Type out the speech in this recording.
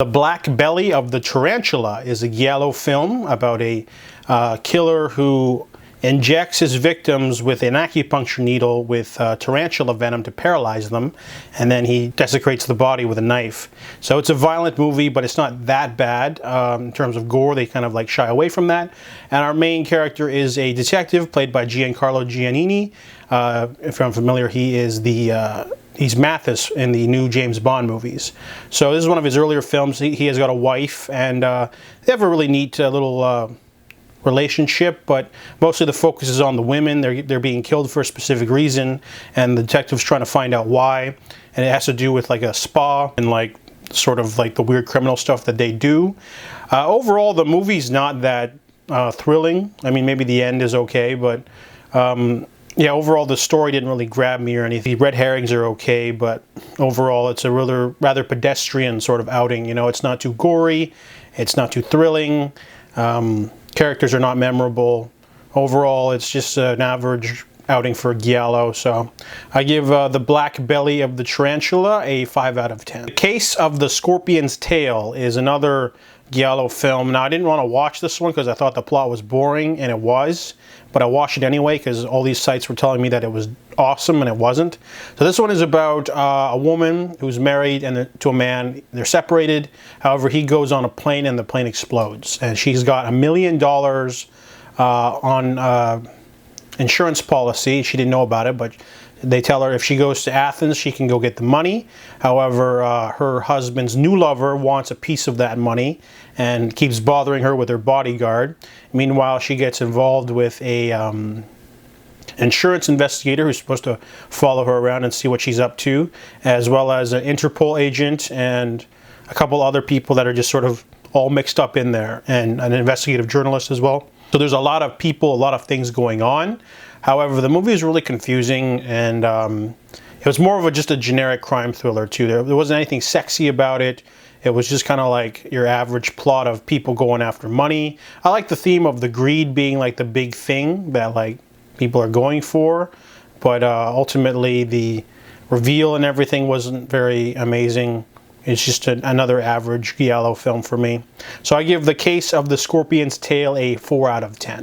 The Black Belly of the Tarantula is a giallo film about a killer who injects his victims with an acupuncture needle with tarantula venom to paralyze them, and then he desecrates the body with a knife. So it's a violent movie, but it's not that bad in terms of gore. They kind of like shy away from that. And our main character is a detective played by Giancarlo Giannini. If I'm familiar, he is he's Mathis in the new James Bond movies. So this is one of his earlier films. He has got a wife, and they have a really neat little relationship, but mostly the focus is on the women. They're being killed for a specific reason, and the detective's trying to find out why. And it has to do with like a spa and like sort of like the weird criminal stuff that they do. Overall, the movie's not that thrilling. I mean, maybe the end is okay, but yeah, overall the story didn't really grab me or anything. The red herrings are okay, but overall it's a rather pedestrian sort of outing. You know, it's not too gory, it's not too thrilling. Characters are not memorable. Overall, it's just an average outing for giallo. So I give The Black Belly of the Tarantula a 5 out of 10. The Case of the Scorpion's Tail is another giallo film. Now, I didn't want to watch this one because I thought the plot was boring, and it was. But I watched it anyway because all these sites were telling me that it was awesome, and it wasn't. So this one is about a woman who's married to a man. They're separated. However, he goes on a plane and the plane explodes. And she's got $1 million on insurance policy. She didn't know about it, but they tell her if she goes to Athens, she can go get the money. However, her husband's new lover wants a piece of that money and keeps bothering her with her bodyguard. Meanwhile, she gets involved with a insurance investigator who's supposed to follow her around and see what she's up to, as well as an Interpol agent and a couple other people that are just sort of all mixed up in there, and an investigative journalist as well. So there's a lot of people, a lot of things going on. However, the movie is really confusing, and it was more of just a generic crime thriller too. There wasn't anything sexy about it. It was just kind of like your average plot of people going after money. I like the theme of the greed being like the big thing that like people are going for, but ultimately the reveal and everything wasn't very amazing. It's just another average giallo film for me. So I give The Case of the Scorpion's Tail a 4 out of 10.